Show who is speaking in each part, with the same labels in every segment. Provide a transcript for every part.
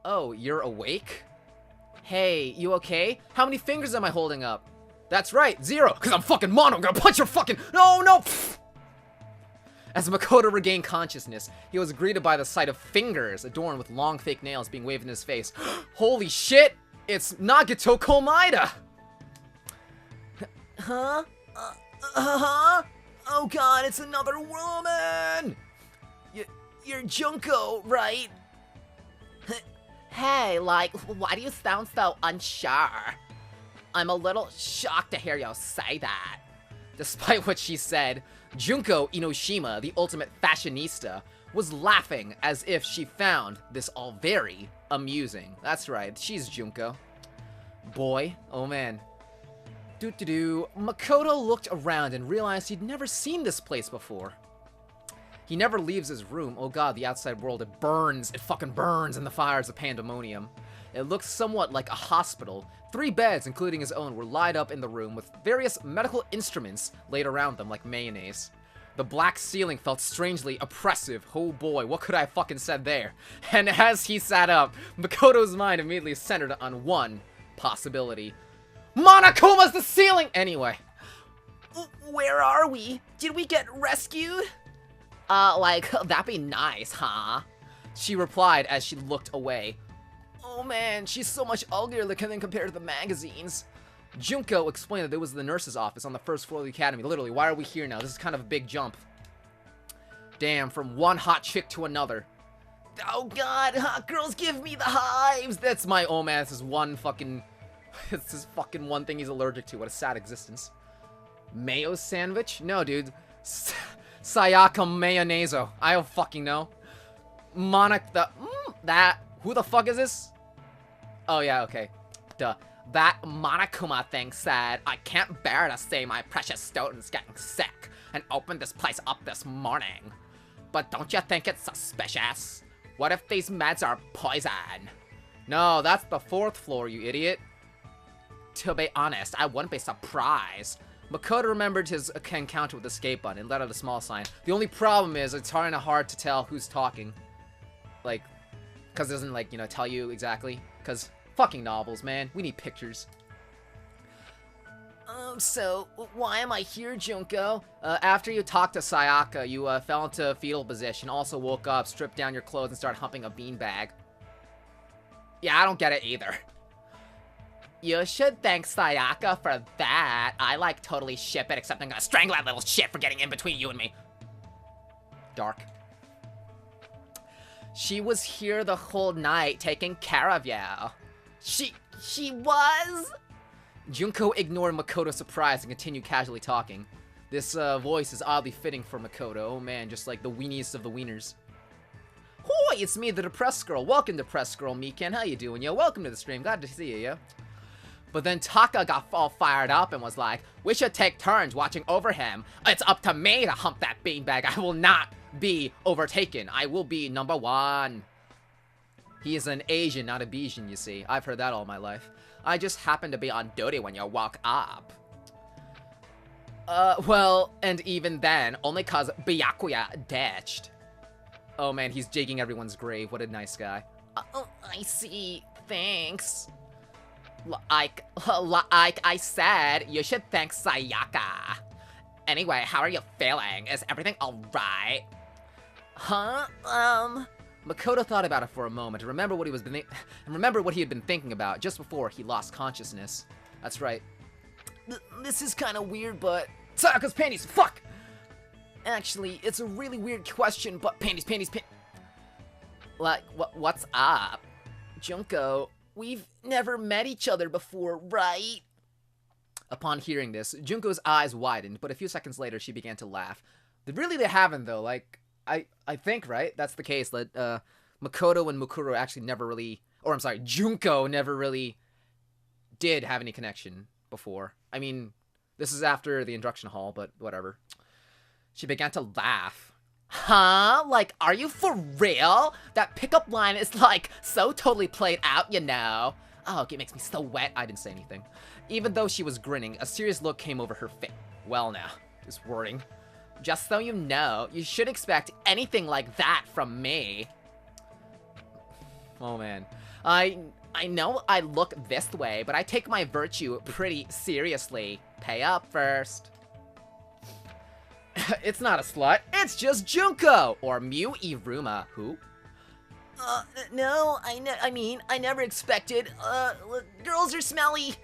Speaker 1: Oh, you're awake? Hey, you okay? How many fingers am I holding up? That's right, 0, because I'm fucking mono. I'm gonna punch your fucking... No, no! Pfft. As Makoto regained consciousness, he was greeted by the sight of fingers adorned with long fake nails being waved in his face. Holy shit! It's Nagato Komaeda! Huh? Huh? Oh god, it's another woman! You're Junko, right? Hey, like, why do you sound so unsure? I'm a little shocked to hear you say that. Despite what she said, Junko Inoshima, the ultimate fashionista, was laughing as if she found this all very amusing. That's right, she's Junko. Boy, oh man. Makoto looked around and realized he'd never seen this place before. He never leaves his room. Oh god, the outside world, it burns. It fucking burns in the fires of pandemonium. It looks somewhat like a hospital. 3 beds, including his own, were lined up in the room with various medical instruments laid around them like mayonnaise. The black ceiling felt strangely oppressive. Oh boy, what could I have fucking said there? And as he sat up, Makoto's mind immediately centered on one possibility. Monokuma's the ceiling! Anyway. Where are we? Did we get rescued? That'd be nice, huh? She replied as she looked away. Oh man, she's so much uglier than compared to the magazines. Junko explained that it was the nurse's office on the first floor of the academy. Literally, why are we here now? This is kind of a big jump. Damn, from one hot chick to another. Oh god, hot girls give me the hives! That's my, oh man, this is one fucking... It's this fucking one thing he's allergic to. What a sad existence. Mayo sandwich? No, dude. Sayaka mayonezo. I don't fucking know. That... Who the fuck is this? Oh yeah, okay. Duh. That Monokuma thing said, I can't bear to see my precious students getting sick and opened this place up this morning. But don't you think it's suspicious? What if these meds are poison? No, that's the 4th floor, you idiot. To be honest, I wouldn't be surprised. Makoto remembered his encounter with the escape button and let out a small sign. The only problem is it's kind of hard to tell who's talking. Like, because it doesn't, like, you know, tell you exactly. Because fucking novels, man. We need pictures. So, why am I here, Junko? After you talked to Sayaka, you fell into a fetal position, also woke up, stripped down your clothes, and started humping a beanbag. Yeah, I don't get it either. You should thank Sayaka for that. I, like, totally ship it, except I'm gonna strangle that little shit for getting in between you and me. Dark. She was here the whole night, taking care of you. She was? Junko ignored Makoto's surprise and continued casually talking. This, voice is oddly fitting for Makoto. Oh man, just like the weeniest of the wieners. Hoi, it's me, the Depressed Girl. Welcome, Depressed Girl Mikan. How you doing, yo? Welcome to the stream. Glad to see you, yo. But then Taka got all fired up and was like, we should take turns watching over him. It's up to me to hump that beanbag. I will not be overtaken. I will be number 1. He is an Asian, not a Bijan, you see. I've heard that all my life. I just happened to be on duty when you woke up. Well, and even then, only cause Byakuya ditched. Oh man, he's digging everyone's grave. What a nice guy. Oh, I see. Thanks. Like I said, you should thank Sayaka. Anyway, how are you feeling? Is everything alright? Huh? Makoto thought about it for a moment and remembered what he had been thinking about just before he lost consciousness. That's right. This is kind of weird, but... Sayaka's panties! Fuck! Actually, it's a really weird question, but panties. Like, what's up? Junko, we've never met each other before, right? Upon hearing this, Junko's eyes widened, but a few seconds later, she began to laugh. Really, they haven't, though. Like, I think, right? That's the case. That Makoto and Mukuro actually never really... Or, I'm sorry, Junko never really did have any connection before. I mean, this is after the induction hall, but whatever. She began to laugh. Huh? Like, are you for real? That pickup line is, like, so totally played out, you know. Oh, it makes me so wet. I didn't say anything. Even though she was grinning, a serious look came over her face. Well now, this wording. Just so you know, you should expect anything like that from me. Oh man. I know I look this way, but I take my virtue pretty seriously. Pay up first. It's not a slut, it's just Junko! Or myyyyyy. Who? No, I mean, I never expected, girls are smelly.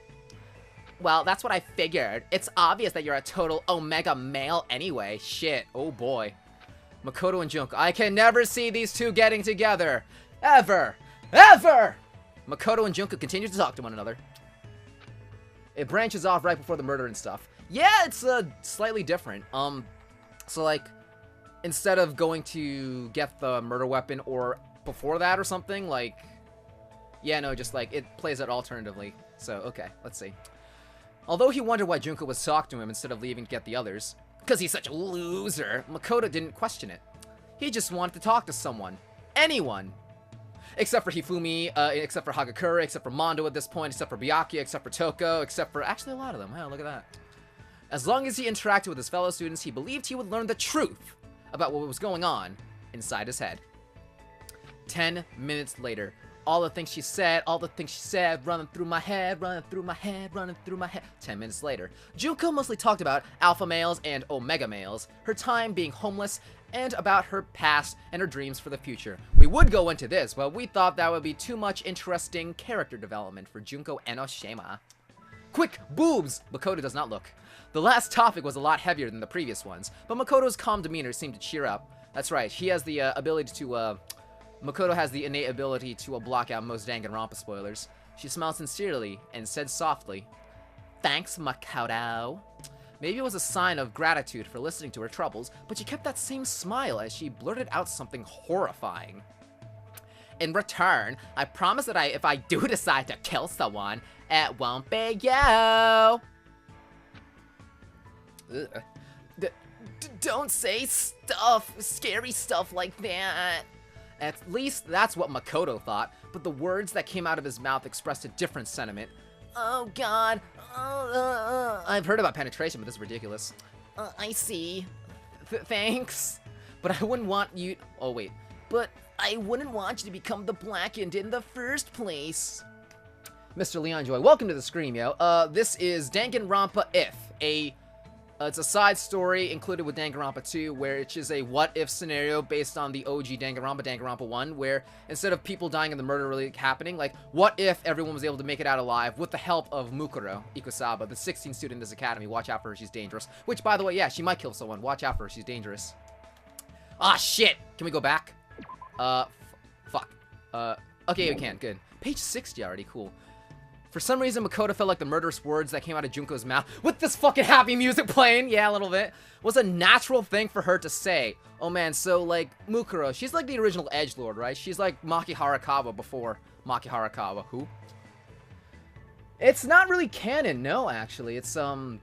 Speaker 1: Well, that's what I figured. It's obvious that you're a total omega male anyway. Shit, oh boy. Makoto and Junko. I can never see these two getting together. Ever! Ever! Makoto and Junko continue to talk to one another. It branches off right before the murder and stuff. Yeah, it's, slightly different. So, like, instead of going to get the murder weapon or before that or something, like, yeah, no, just, like, it plays it alternatively. So, okay, let's see. Although he wondered why Junko was talking to him instead of leaving to get the others, because he's such a loser, Makoto didn't question it. He just wanted to talk to someone. Anyone. Except for Hifumi, except for Hagakure, except for Mondo at this point, except for Byakuya, except for Toko, except for actually a lot of them. Wow, look at that. As long as he interacted with his fellow students, he believed he would learn the truth about what was going on inside his head. 10 minutes later, all the things she said, running through my head, running through my head, running through my head. 10 minutes later, Junko mostly talked about alpha males and omega males, her time being homeless, and about her past and her dreams for the future. We would go into this, but we thought that would be too much interesting character development for Junko Enoshima. Quick, boobs! Makoto does not look. The last topic was a lot heavier than the previous ones, but Makoto's calm demeanor seemed to cheer up. That's right, he has the ability to, Makoto has the innate ability to block out most Danganronpa spoilers. She smiled sincerely and said softly, "Thanks, Makoto." Maybe it was a sign of gratitude for listening to her troubles, but she kept that same smile as she blurted out something horrifying. "In return, I promise that if I do decide to kill someone, it won't be you." Don't say scary stuff like that. At least that's what Makoto thought, but the words that came out of his mouth expressed a different sentiment. Oh god, I've heard about penetration, but this is ridiculous. I see. Thanks. But I wouldn't want you... Oh, wait. But I wouldn't want you to become the Blackened in the first place. Mr. Leon Joy, welcome to the stream, yo. This is Danganronpa If, it's a side story included with Danganronpa 2, where it's just a what-if scenario based on the OG Danganronpa, Danganronpa 1, where instead of people dying and the murder really happening, like, what if everyone was able to make it out alive with the help of Mukuro Ikusaba, the 16th student in this academy? Watch out for her, she's dangerous. Which, by the way, yeah, she might kill someone. Watch out for her, she's dangerous. Ah, shit! Can we go back? Fuck. Okay, we can, good. Page 60 already, cool. For some reason, Makoto felt like the murderous words that came out of Junko's mouth, with this fucking happy music playing, yeah, a little bit, was a natural thing for her to say. Oh man, so, like, Mukuro, she's like the original edgelord, right? She's like Maki Harakawa before Maki Harakawa. Who? It's not really canon, no, actually. It's not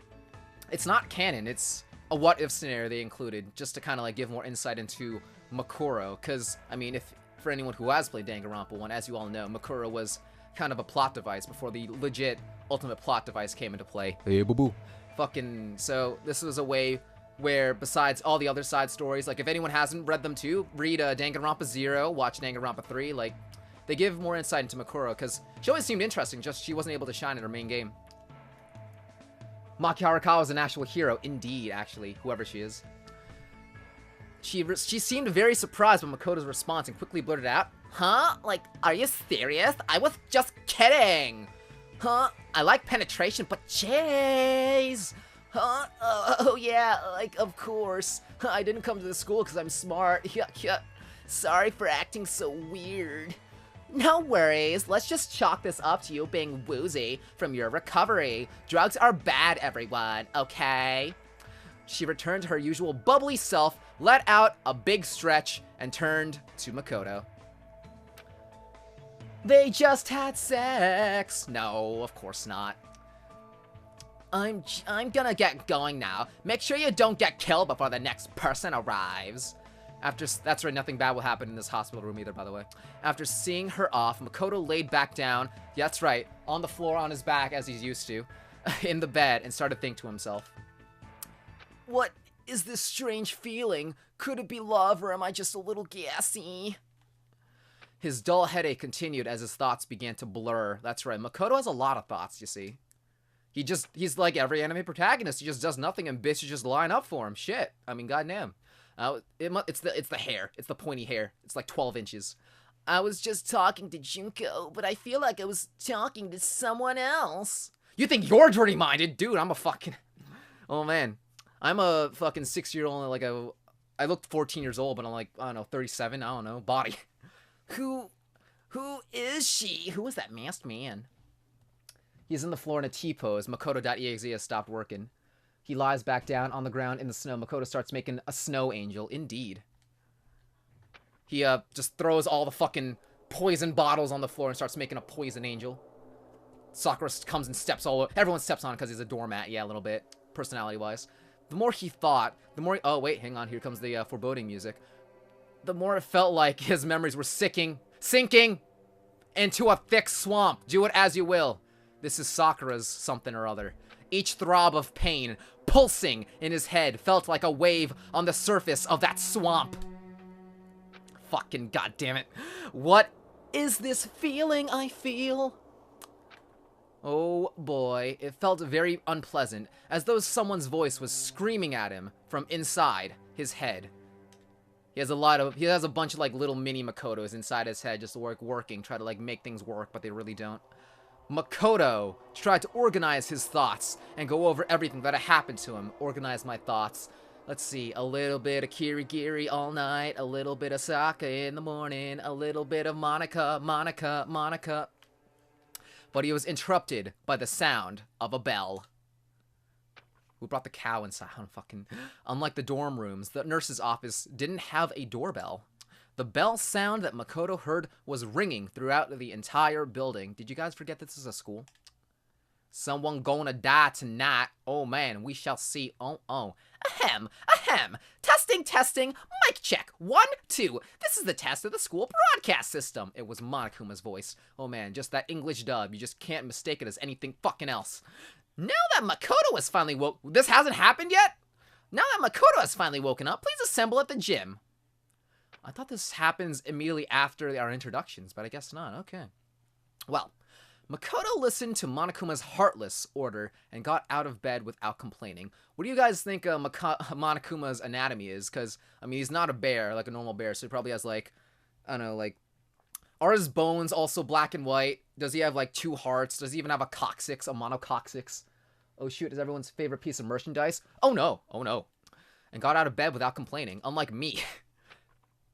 Speaker 1: canon. It's a what-if scenario they included, just to kind of, like, give more insight into Makuro, because, I mean, if for anyone who has played Danganronpa 1, as you all know, Makuro was kind of a plot device before the legit ultimate plot device came into play. Hey, boo-boo. Fucking, so this was a way where, besides all the other side stories, like, if anyone hasn't read them too, read Danganronpa 0, watch Danganronpa 3, like, they give more insight into Makuro, because she always seemed interesting, just she wasn't able to shine in her main game. Maki Harakawa is an actual hero, indeed, actually, whoever she is. She seemed very surprised by Makoto's response and quickly blurted out, "Huh? Like, are you serious? I was just kidding! Huh? I like penetration, but jeez! Huh? Oh yeah, like, of course. I didn't come to the school because I'm smart. Sorry for acting so weird. No worries, let's just chalk this up to you being woozy from your recovery. Drugs are bad, everyone, okay?" She returned to her usual bubbly self, let out a big stretch, and turned to Makoto. They just had sex. No, of course not. I'm gonna get going now. Make sure you don't get killed before the next person arrives. That's right, nothing bad will happen in this hospital room either, by the way. After seeing her off, Makoto laid back down, yeah, that's right, on the floor on his back as he's used to, in the bed, and started to think to himself. What is this strange feeling? Could it be love, or am I just a little gassy? His dull headache continued as his thoughts began to blur. That's right, Makoto has a lot of thoughts, you see. He's like every anime protagonist. He just does nothing and bitches just line up for him. Shit. I mean, goddamn. It's the hair. It's the pointy hair. It's like 12 inches. I was just talking to Junko, but I feel like I was talking to someone else. You think you're dirty-minded? Dude, I'm a fucking... Oh, man. I'm a fucking 6-year-old, like I look 14 years old, but I'm like, I don't know, 37, I don't know, body. Who is she? Who is that masked man? He's in the floor in a T-pose. Makoto.exe has stopped working. He lies back down on the ground in the snow. Makoto starts making a snow angel. Indeed. He just throws all the fucking poison bottles on the floor and starts making a poison angel. Sakura comes and steps all over. Everyone steps on because he's a doormat. Yeah, a little bit. Personality-wise. The more he thought, the more... Oh, wait, hang on. Here comes the foreboding music. The more it felt like his memories were sinking into a thick swamp. Do it as you will. This is Sakura's something or other. Each throb of pain, pulsing in his head, felt like a wave on the surface of that swamp. Fucking goddammit. What is this feeling I feel? Oh boy, it felt very unpleasant, as though someone's voice was screaming at him from inside his head. He has a bunch of like little mini Makotos inside his head just working, try to like make things work, but they really don't. Makoto tried to organize his thoughts and go over everything that had happened to him. Organize my thoughts. Let's see, a little bit of Kirigiri all night, a little bit of Saka in the morning, a little bit of Monica. But he was interrupted by the sound of a bell. Who brought the cow inside? Unlike the dorm rooms, the nurse's office didn't have a doorbell. The bell sound that Makoto heard was ringing throughout the entire building. Did you guys forget this is a school? Someone gonna die tonight. Oh man, we shall see. Oh. Ahem. Testing. Mic check. 1, 2. This is the test of the school broadcast system. It was Monokuma's voice. Oh man, just that English dub. You just can't mistake it as anything fucking else. Now that Makoto has finally this hasn't happened yet? Now that Makoto has finally woken up, please assemble at the gym. I thought this happens immediately after our introductions, but I guess not. Okay. Well, Makoto listened to Monokuma's heartless order and got out of bed without complaining. What do you guys think Monokuma's anatomy is? Because, I mean, he's not a bear, like a normal bear, so he probably has, like, I don't know, like... Are his bones also black and white? Does he have, like, 2 hearts? Does he even have a coccyx, a monococcyx? Oh, shoot, is everyone's favorite piece of merchandise? Oh, no. And got out of bed without complaining, unlike me.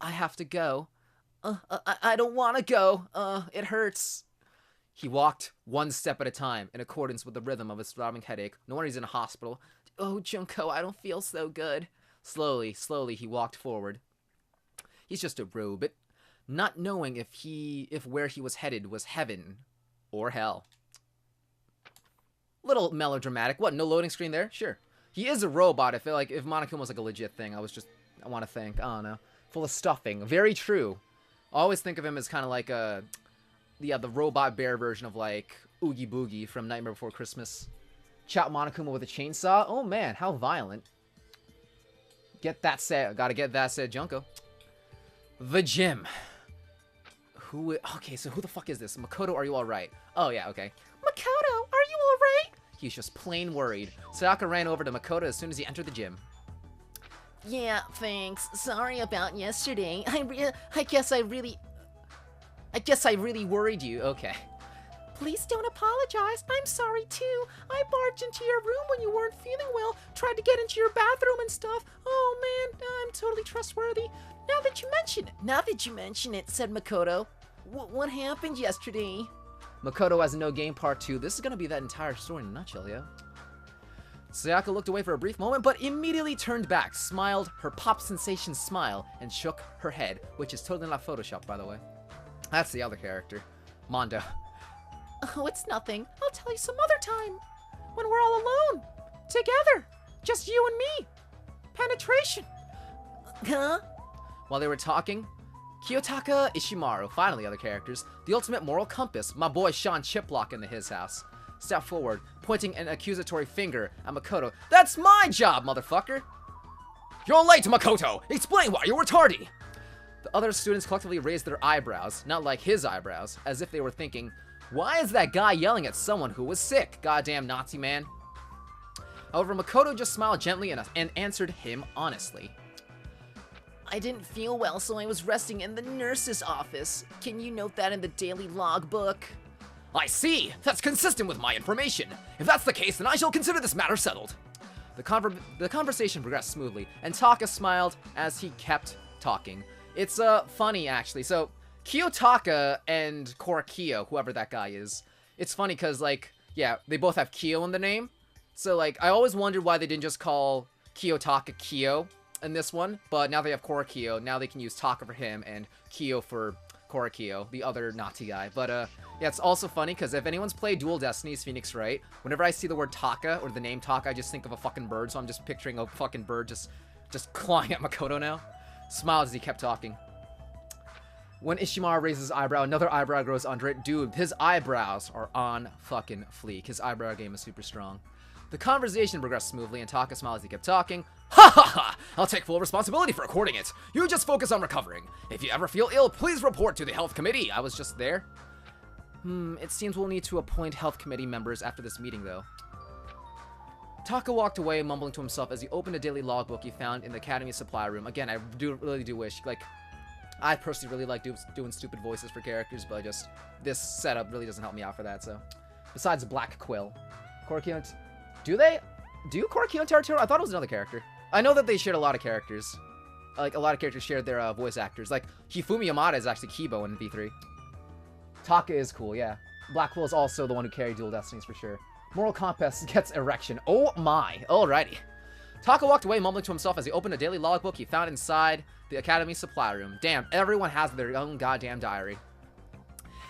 Speaker 1: I have to go. I don't want to go. It hurts. He walked one step at a time, in accordance with the rhythm of his throbbing headache. No wonder he's in a hospital. Oh, Junko, I don't feel so good. Slowly, he walked forward. He's just a robot, not knowing if where he was headed was heaven or hell. Little melodramatic. What, no loading screen there? Sure. He is a robot. I feel like if Monokuma was like a legit thing, I want to think, I don't know. Full of stuffing. Very true. I always think of him as kind of like the robot bear version of like Oogie Boogie from Nightmare Before Christmas. Chop Monokuma with a chainsaw. Oh man, how violent. Gotta get that said, Junko. The gym. Okay, so who the fuck is this? Makoto, are you alright? Oh yeah, okay. Makoto, are you alright? He's just plain worried. Sayaka ran over to Makoto as soon as he entered the gym. Yeah, thanks. Sorry about yesterday. I guess I really worried you. Okay. Please don't apologize. I'm sorry too. I barged into your room when you weren't feeling well, tried to get into your bathroom and stuff. Oh man, I'm totally trustworthy. Now that you mention it, said Makoto. What happened yesterday? Makoto has no game part 2. This is gonna be that entire story in a nutshell, yo. Sayaka looked away for a brief moment, but immediately turned back, smiled her pop sensation smile, and shook her head, which is totally not photoshopped, by the way. That's the other character, Mondo. Oh, it's nothing. I'll tell you some other time. When we're all alone. Together. Just you and me. Penetration. Huh? While they were talking, Kiyotaka Ishimaru, finally other characters, the ultimate moral compass, my boy Sean Chiplock into his house, stepped forward, pointing an accusatory finger at Makoto. That's my job, motherfucker! You're late, Makoto! Explain why you were tardy! The other students collectively raised their eyebrows, not like his eyebrows, as if they were thinking, why is that guy yelling at someone who was sick? Goddamn Nazi man. However, Makoto just smiled gently and answered him honestly. I didn't feel well, so I was resting in the nurse's office. Can you note that in the daily logbook? I see! That's consistent with my information. If that's the case, then I shall consider this matter settled. The conversation progressed smoothly, and Taka smiled as he kept talking. It's funny, actually. So, Kiyotaka and Korakiyo, whoever that guy is, it's funny because, like, yeah, they both have Kiyo in the name. So, like, I always wondered why they didn't just call Kiyotaka Kiyo in this one, but now they have Korakiyo. Now they can use Taka for him and Kiyo for Korakiyo, the other Nazi guy. But, yeah, it's also funny because if anyone's played Dual Destinies Phoenix Wright, whenever I see the word Taka or the name Taka, I just think of a fucking bird, so I'm just picturing a fucking bird just clawing at Makoto now. Smiled as he kept talking. When Ishimaru raises his eyebrow, another eyebrow grows under it. Dude, his eyebrows are on fucking fleek. His eyebrow game is super strong. The conversation progressed smoothly, and Taka smiled as he kept talking. Ha ha ha! I'll take full responsibility for recording it. You just focus on recovering. If you ever feel ill, please report to the health committee. I was just there. It seems we'll need to appoint health committee members after this meeting, though. Taka walked away, mumbling to himself as he opened a daily logbook he found in the academy supply room. Again, I really do wish, like, I personally really like doing stupid voices for characters, but just this setup really doesn't help me out for that, so. Besides Black Quill. Korakiyo, do Korakiyo and Terutoru? I thought it was another character. I know that they shared a lot of characters. Like, a lot of characters shared their voice actors. Like, Hifumi Yamada is actually Kibo in V3. Taka is cool, yeah. Black Quill is also the one who carried Dual Destinies for sure. Moral Compass gets erection. Oh my. Alrighty. Taka walked away, mumbling to himself as he opened a daily logbook he found inside the academy supply room. Damn, everyone has their own goddamn diary.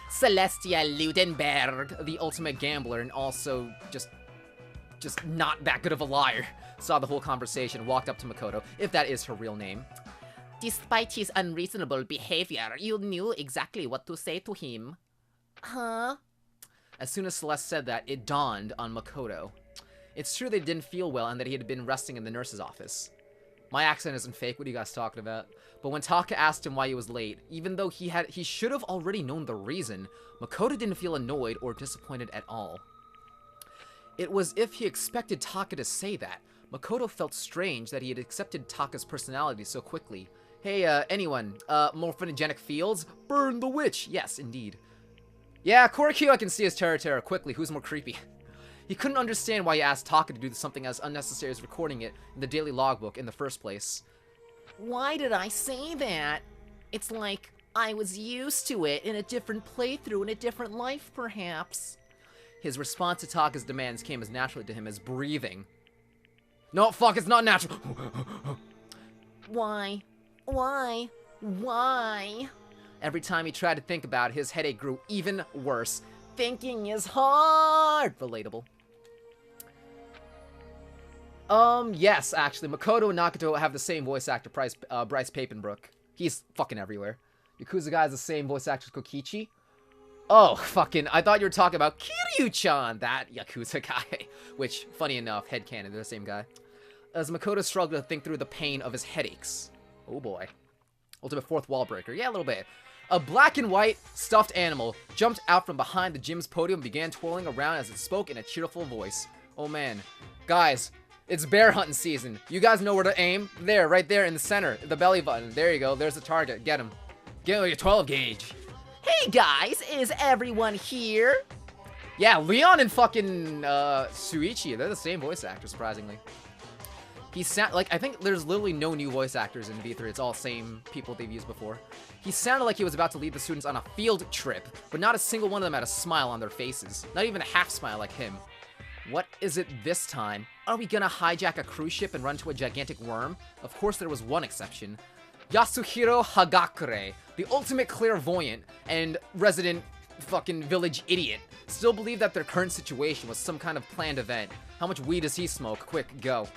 Speaker 1: Celestia Ludenberg, the ultimate gambler and also just not that good of a liar, saw the whole conversation and walked up to Makoto, if that is her real name. Despite his unreasonable behavior, you knew exactly what to say to him. Huh? As soon as Celeste said that, it dawned on Makoto. It's true they didn't feel well and that he had been resting in the nurse's office. My accent isn't fake, what are you guys talking about? But when Taka asked him why he was late, even though he should have already known the reason, Makoto didn't feel annoyed or disappointed at all. It was if he expected Taka to say that. Makoto felt strange that he had accepted Taka's personality so quickly. Hey, anyone, more photogenic fields? Burn the witch! Yes, indeed. Yeah, Korakiyo I can see as Terutoru. Quickly, who's more creepy? He couldn't understand why he asked Taka to do something as unnecessary as recording it in the daily logbook in the first place. Why did I say that? It's like I was used to it in a different playthrough in a different life, perhaps. His response to Taka's demands came as naturally to him as breathing. No, fuck, it's not natural. Why? Why? Why? Every time he tried to think about it, his headache grew even worse. Thinking is hard! Relatable. Yes, actually. Makoto and Nakato have the same voice actor, Bryce Papenbrook. He's fucking everywhere. Yakuza guy has the same voice actor as Kokichi. Oh, fucking, I thought you were talking about Kiryu-chan, that Yakuza guy. Which, funny enough, headcanon, they're the same guy. As Makoto struggled to think through the pain of his headaches. Oh boy. Ultimate fourth wall breaker. Yeah, a little bit. A black and white stuffed animal jumped out from behind the gym's podium and began twirling around as it spoke in a cheerful voice. Oh man. Guys, it's bear hunting season. You guys know where to aim? There, right there in the center, the belly button. There you go, there's the target. Get him. Get him with your 12 gauge. Hey guys, is everyone here? Yeah, Leon and fucking Suichi, they're the same voice actor, surprisingly. He sound like, I think there's literally no new voice actors in V3. It's all same people they've used before. He sounded like he was about to lead the students on a field trip, but not a single one of them had a smile on their faces. Not even a half smile like him. What is it this time? Are we gonna hijack a cruise ship and run to a gigantic worm? Of course there was one exception. Yasuhiro Hagakure, the ultimate clairvoyant and resident fucking village idiot, still believed that their current situation was some kind of planned event. How much weed does he smoke? Quick, go.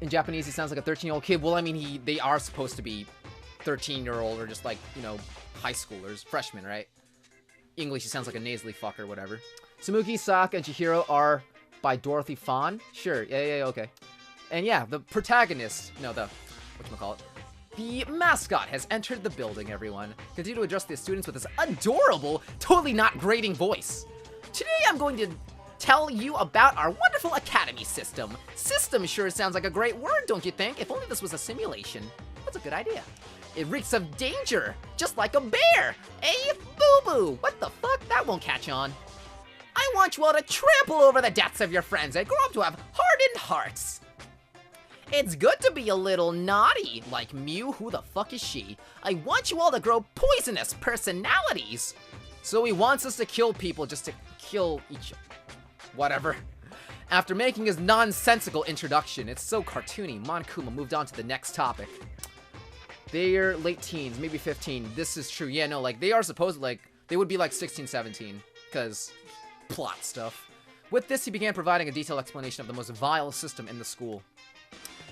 Speaker 1: In Japanese, he sounds like a 13-year-old kid. Well, I mean, they are supposed to be 13-year-old or just like, you know, high schoolers, freshmen, right? English, he sounds like a nasally fuck or whatever. Samuki, Saka, and Chihiro are by Dorothy Fawn. Sure, yeah, okay. And yeah, the protagonist, no, the whatchamacallit, the mascot has entered the building, everyone. Continue to address the students with this adorable, totally not grating voice. Today I'm going to tell you about our wonderful academy system. System sure sounds like a great word, don't you think? If only this was a simulation. That's a good idea. It reeks of danger, just like a bear. Hey, boo-boo, what the fuck? That won't catch on. I want you all to trample over the deaths of your friends and grow up to have hardened hearts. It's good to be a little naughty, like Mew, who the fuck is she? I want you all to grow poisonous personalities. So he wants us to kill people just to kill each whatever. After making his nonsensical introduction, it's so cartoony, Monokuma moved on to the next topic. They're late teens, maybe 15. This is true. Yeah, no, like, they are supposed to, like, they would be like 16, 17, because plot stuff. With this, he began providing a detailed explanation of the most vile system in the school.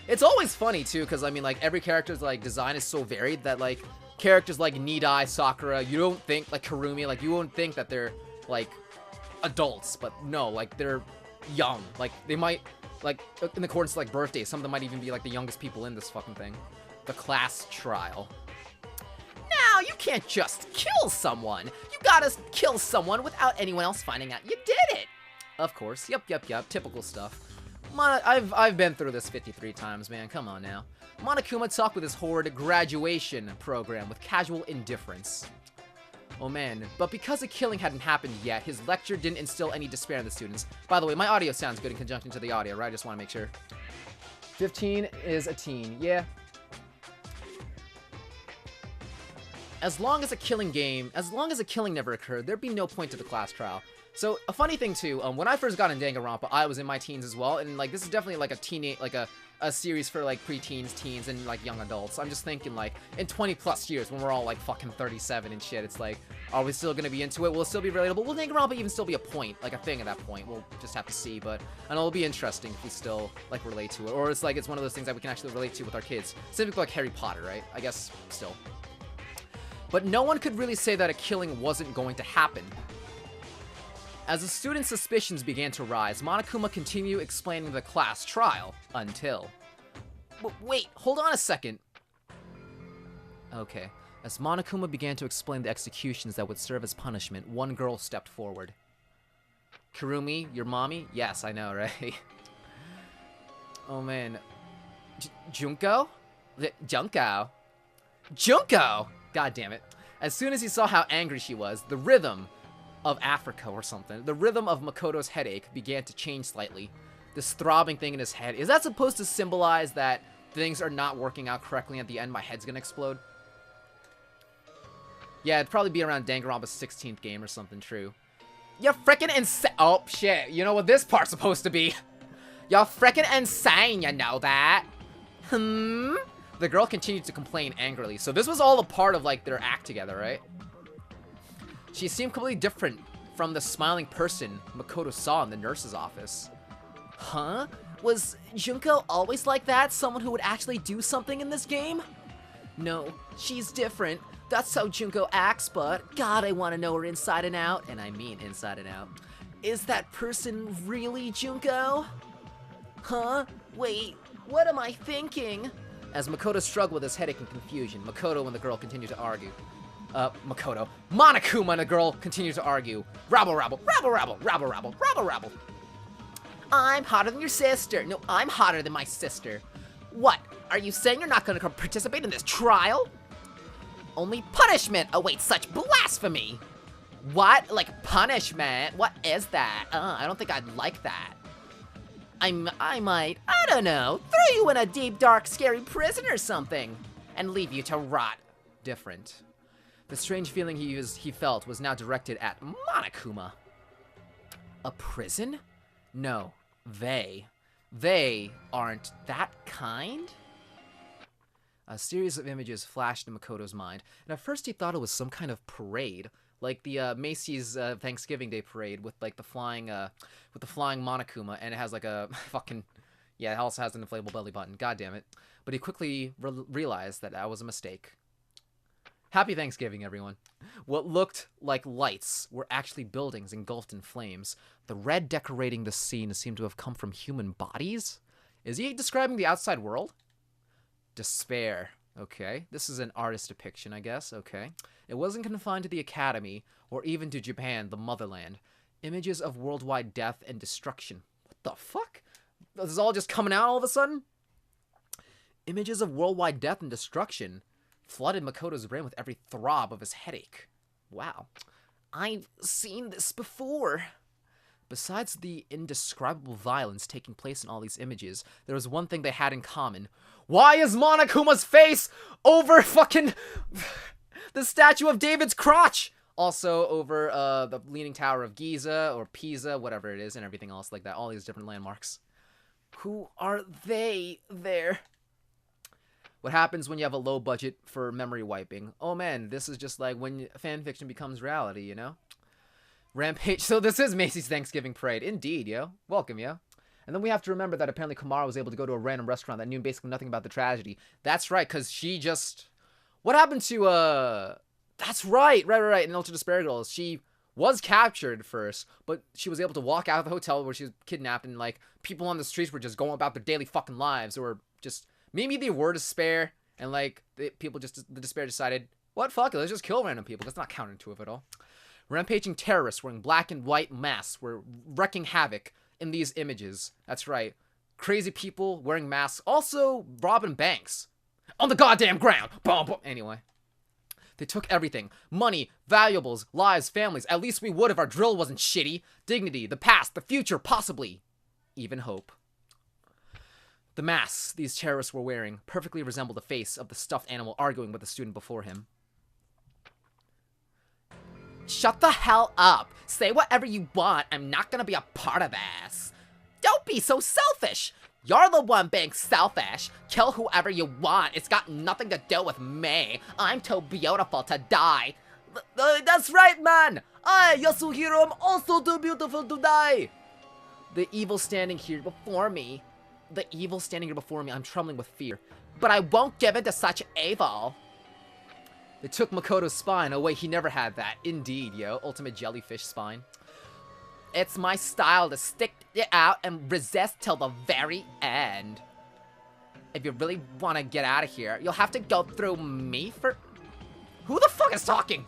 Speaker 1: It's always funny, too, because, I mean, like, every character's, like, design is so varied that, like, characters like Nidai, Sakura, you don't think, like, Karumi, like, you won't think that they're, like, adults, but no, like, they're young. Like, they might, like, in accordance to, like, birthdays, some of them might even be, like, the youngest people in this fucking thing. The class trial. Now, you can't just kill someone. You gotta kill someone without anyone else finding out you did it. Of course, yep, typical stuff. I've been through this 53 times, man, come on now. Monokuma talked with his horrid graduation program with casual indifference. Oh man, but because the killing hadn't happened yet, his lecture didn't instill any despair in the students. By the way, my audio sounds good in conjunction to the audio, right? I just want to make sure. 15 is a teen, yeah. As long as a killing never occurred, there'd be no point to the class trial. So, a funny thing too, when I first got in Danganronpa, I was in my teens as well, and like, this is definitely like a series for like preteens, teens, and like young adults. I'm just thinking like, in 20 plus years, when we're all like fucking 37 and shit, it's like, are we still gonna be into it? Will it still be relatable? Will Danganronpa even still be a point, like a thing at that point? We'll just have to see, but I know it'll be interesting if we still like relate to it, or it's like, it's one of those things that we can actually relate to with our kids. Simply like Harry Potter, right? I guess, still. But no one could really say that a killing wasn't going to happen. As the students' suspicions began to rise, Monokuma continued explaining the class trial until... Wait, hold on a second. Okay. As Monokuma began to explain the executions that would serve as punishment, one girl stepped forward. Kurumi, your mommy? Yes, I know, right? Oh man. Junko? Junko! God damn it. As soon as he saw how angry she was, the rhythm of Africa or something, the rhythm of Makoto's headache began to change slightly. This throbbing thing in his head, is that supposed to symbolize that things are not working out correctly at the end, my head's gonna explode? Yeah, it'd probably be around Danganronpa's 16th game or something, true. You're frickin' insane. Oh, shit, you know what this part's supposed to be. You're frickin' insane, you know that? The girl continued to complain angrily. So this was all a part of, like, their act together, right? She seemed completely different from the smiling person Makoto saw in the nurse's office. Huh? Was Junko always like that? Someone who would actually do something in this game? No, she's different. That's how Junko acts, but God, I want to know her inside and out. And I mean inside and out. Is that person really Junko? Huh? Wait, what am I thinking? As Makoto struggled with his headache and confusion, Makoto and the girl continued to argue. Monokuma and the girl continued to argue. Rabble, rabble, rabble, rabble, rabble, rabble, rabble, rabble. I'm hotter than your sister. No, I'm hotter than my sister. What? Are you saying you're not going to participate in this trial? Only punishment awaits such blasphemy. What? Like punishment? What is that? I don't think I'd like that. I might, I don't know, throw you in a deep, dark, scary prison or something, and leave you to rot. Different. The strange feeling he felt was now directed at Monokuma. A prison? No, they aren't that kind? A series of images flashed in Makoto's mind, and at first he thought it was some kind of parade, like the Macy's Thanksgiving Day parade with like the flying Monokuma, and it has like a fucking, yeah, it also has an inflatable belly button. God damn it! But he quickly realized that that was a mistake. Happy Thanksgiving, everyone. What looked like lights were actually buildings engulfed in flames. The red decorating the scene seemed to have come from human bodies. Is he describing the outside world? Despair. Okay. This is an artist depiction, I guess. Okay. It wasn't confined to the Academy, or even to Japan, the motherland. Images of worldwide death and destruction. What the fuck? This is all just coming out all of a sudden? Images of worldwide death and destruction flooded Makoto's brain with every throb of his headache. Wow. I've seen this before. Besides the indescribable violence taking place in all these images, there was one thing they had in common. Why is Monokuma's face over fucking the statue of David's crotch? Also over the Leaning Tower of Giza or Pisa, whatever it is, and everything else like that. All these different landmarks. Who are they there? What happens when you have a low budget for memory wiping? Oh man, this is just like when fanfiction becomes reality, you know? Rampage. So this is Macy's Thanksgiving Parade. Indeed, yo. Welcome, yo. And then we have to remember that apparently Kamara was able to go to a random restaurant that knew basically nothing about the tragedy. That's right, because she just... What happened to, That's right, right. In Ultra Despair Girls, she was captured first, but she was able to walk out of the hotel where she was kidnapped, and, like, people on the streets were just going about their daily fucking lives, or just... Maybe they were despair, and, like, the despair decided, what, fuck it, let's just kill random people. That's not counterintuitive at all. Rampaging terrorists wearing black and white masks were wreaking havoc in these images. That's right. Crazy people wearing masks, also robbing banks. On the goddamn ground! Boom, boom. Anyway. They took everything. Money, valuables, lives, families. At least we would if our drill wasn't shitty. Dignity, the past, the future, possibly. Even hope. The masks these terrorists were wearing perfectly resembled the face of the stuffed animal arguing with the student before him. Shut the hell up. Say whatever you want. I'm not gonna be a part of this. Don't be so selfish. You're the one being selfish. Kill whoever you want. It's got nothing to do with me. I'm too beautiful to die. That's right, man. I, Yasuhiro, am also too beautiful to die. The evil standing here before me. I'm trembling with fear. But I won't give in to such evil. They took Makoto's spine. Oh wait, he never had that. Indeed, yo. Ultimate jellyfish spine. It's my style to stick it out and resist till the very end. If you really want to get out of here, you'll have to go through me for... Who the fuck is talking?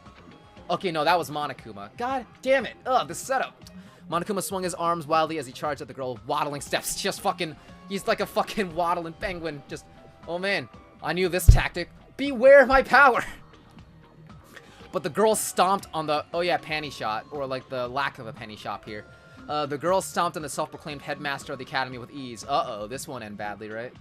Speaker 1: Okay, no, that was Monokuma. God damn it. Ugh, this setup. Monokuma swung his arms wildly as he charged at the girl, waddling steps. Just fucking... He's like a fucking waddling penguin. Just... Oh man, I knew this tactic. Beware my power. But the girl stomped on the, oh yeah, panty shot, or like the lack of a penny shop here. The girl stomped on the self-proclaimed headmaster of the academy with ease. Uh-oh, this won't end badly, right?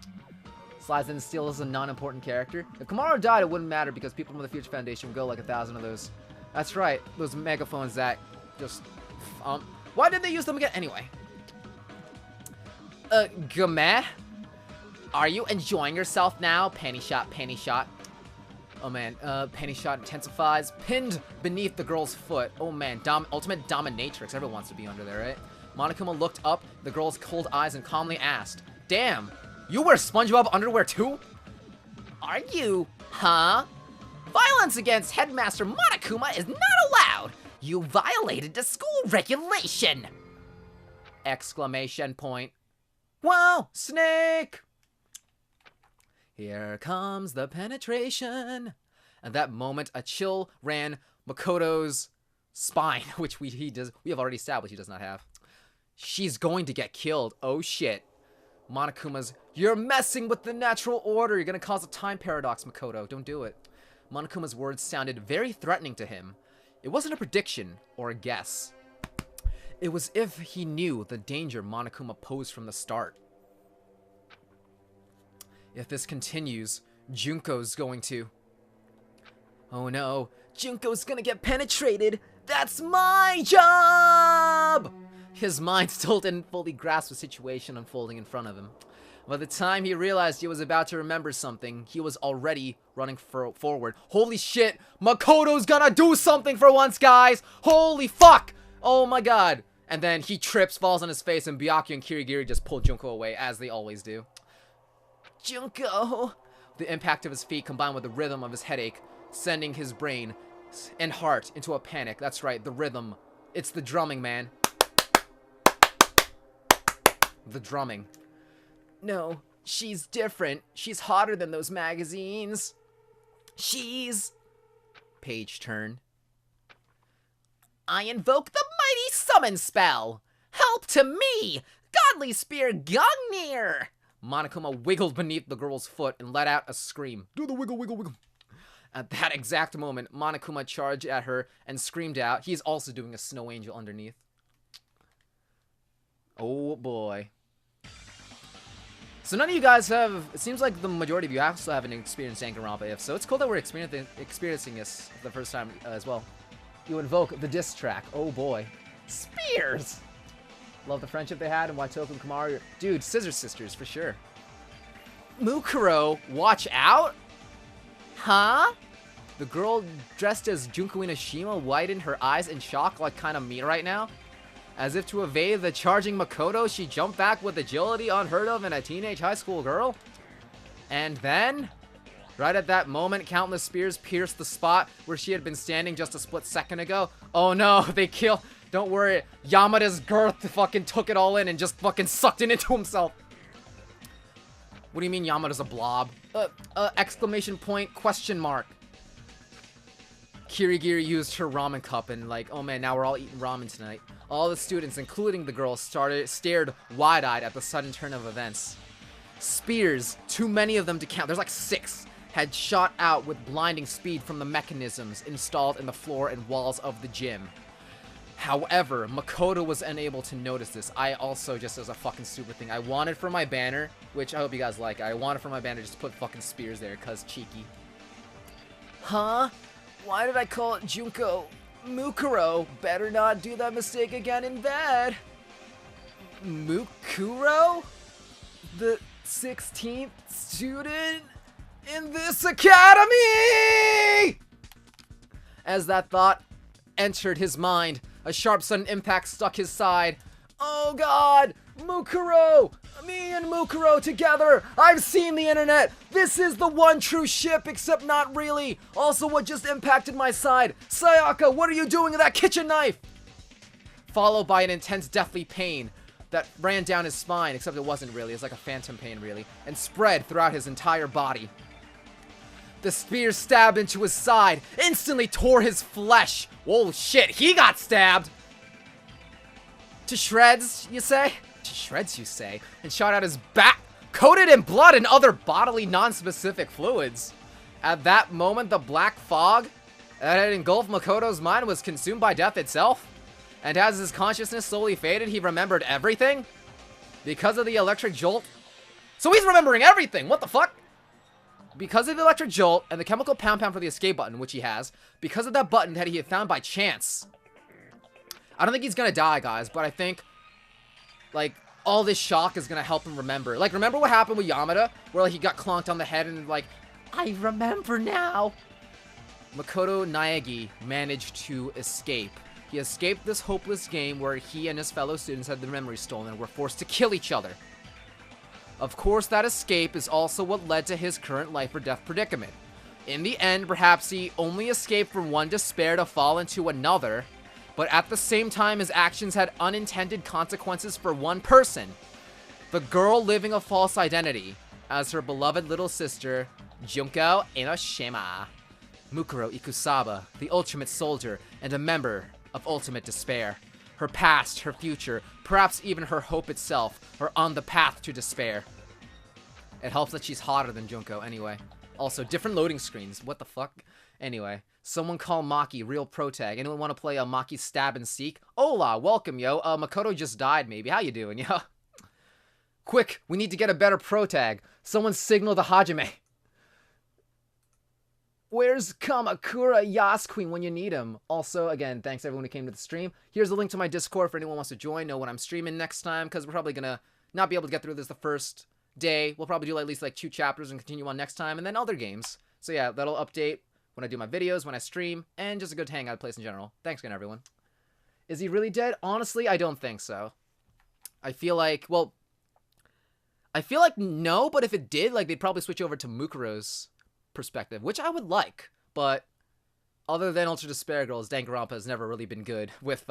Speaker 1: Slides in Steel is a non-important character. If Kamaro died, it wouldn't matter because people from the Future Foundation would go like 1,000 of those. That's right, those megaphones that just, why did they use them again? Anyway. Gameh? Are you enjoying yourself now? Panty shot, panty shot. Oh man, penny shot intensifies. Pinned beneath the girl's foot. Oh man, ultimate dominatrix. Everyone wants to be under there, right? Monokuma looked up the girl's cold eyes and calmly asked, damn, you wear SpongeBob underwear too? Are you? Huh? Violence against Headmaster Monokuma is not allowed. You violated the school regulation! Exclamation point. Wow, Snake! Here comes the penetration. At that moment, a chill ran Makoto's spine, which we have already established he does not have. She's going to get killed. Oh shit. Monokuma's, you're messing with the natural order. You're gonna cause a time paradox, Makoto. Don't do it. Monokuma's words sounded very threatening to him. It wasn't a prediction or a guess. It was if he knew the danger Monokuma posed from the start. If this continues, Junko's going to... Oh no, Junko's gonna get penetrated! That's my job! His mind still didn't fully grasp the situation unfolding in front of him. By the time he realized he was about to remember something, he was already running forward. Holy shit! Makoto's gonna do something for once, guys! Holy fuck! Oh my god! And then he trips, falls on his face, and Byakuya and Kirigiri just pull Junko away, as they always do. Junko! The impact of his feet combined with the rhythm of his headache, sending his brain and heart into a panic. That's right, the rhythm. It's the drumming, man. The drumming. No, She's different. She's hotter than those magazines. She's... Page turn. I invoke the mighty summon spell. Help to me, godly spear Gungnir. Monokuma wiggled beneath the girl's foot and let out a scream. Do the wiggle, wiggle, wiggle. At that exact moment, Monokuma charged at her and screamed out. He's also doing a snow angel underneath. Oh boy. So none of you guys have, it seems like the majority of you also haven't experienced Danganronpa. If so, it's cool that we're experiencing this the first time as well. You invoke the diss track. Oh boy. Spears! Love the friendship they had and why Toko and Kamaru. Dude, Scissor Sisters for sure. Mukuro, watch out? Huh? The girl dressed as Junko Inashima widened her eyes in shock like kinda me right now. As if to evade the charging Makoto, she jumped back with agility unheard of in a teenage high school girl. And then, right at that moment, countless spears pierced the spot where she had been standing just a split second ago. Oh no, they kill. Don't worry, Yamada's girth fucking took it all in and just fucking sucked it into himself. What do you mean Yamada's a blob? Exclamation point, question mark. Kirigiri used her ramen cup and like, oh man, now we're all eating ramen tonight. All the students, including the girls, stared wide-eyed at the sudden turn of events. Spears, too many of them to count, there's like 6, had shot out with blinding speed from the mechanisms installed in the floor and walls of the gym. However, Makoto was unable to notice this. I also, just as a fucking stupid thing, I wanted for my banner, which I hope you guys like, I wanted for my banner just to put fucking spears there, cause cheeky. Huh? Why did I call it Junko? Mukuro, better not do that mistake again in bed. Mukuro? The 16th student in this academy? As that thought entered his mind, a sharp sudden impact struck his side. Oh god! Mukuro! Me and Mukuro together! I've seen the internet! This is the one true ship, except not really! Also, what just impacted my side? Sayaka, what are you doing with that kitchen knife? Followed by an intense deathly pain that ran down his spine, except it wasn't really, it's like a phantom pain really, and spread throughout his entire body. The spear stabbed into his side, instantly tore his flesh. Whoa, shit, he got stabbed! To shreds, you say? To shreds, you say? And shot out his back, coated in blood and other bodily non-specific fluids. At that moment, the black fog that had engulfed Makoto's mind was consumed by death itself. And as his consciousness slowly faded, he remembered everything. Because of the electric jolt. So he's remembering everything, what the fuck? Because of the electric jolt and the chemical pound for the escape button, which he has, because of that button that he had found by chance. I don't think he's gonna die, guys, but I think, like, all this shock is gonna help him remember. Like, remember what happened with Yamada? Where, like, he got clonked on the head and, like, I remember now. Makoto Naegi managed to escape. He escaped this hopeless game where he and his fellow students had their memories stolen and were forced to kill each other. Of course, that escape is also what led to his current life or death predicament. In the end, perhaps he only escaped from one despair to fall into another, but at the same time, his actions had unintended consequences for one person. The girl living a false identity as her beloved little sister, Junko Inoshima. Mukuro Ikusaba, the ultimate soldier and a member of Ultimate Despair. Her past, her future, perhaps even her hope itself are on the path to despair. It helps that she's hotter than Junko anyway. Also, different loading screens. What the fuck? Anyway, someone call Maki real pro tag. Anyone want to play a Maki stab and seek? Hola, welcome, yo. Makoto just died, maybe. How you doing, yo? Quick, we need to get a better pro tag. Someone signal the Hajime. Where's Kamakura Yas Queen when you need him? Also, again, thanks everyone who came to the stream. Here's a link to my Discord for anyone who wants to join, know when I'm streaming next time, because we're probably gonna not be able to get through this the first day. We'll probably do at least like 2 chapters and continue on next time, and then other games. So yeah, that'll update when I do my videos, when I stream, and just a good hangout place in general. Thanks again, everyone. Is he really dead? Honestly, I don't think so. I feel like, well, I feel like no, but if it did, like, they'd probably switch over to Mukuro's perspective, which I would like, but other than Ultra Despair Girls, Danganronpa has never really been good with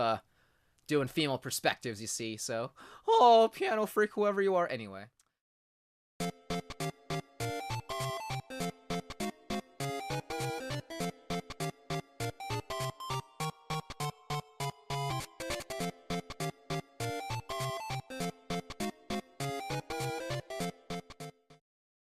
Speaker 1: doing female perspectives, you see, so, oh, piano freak, whoever you are, anyway.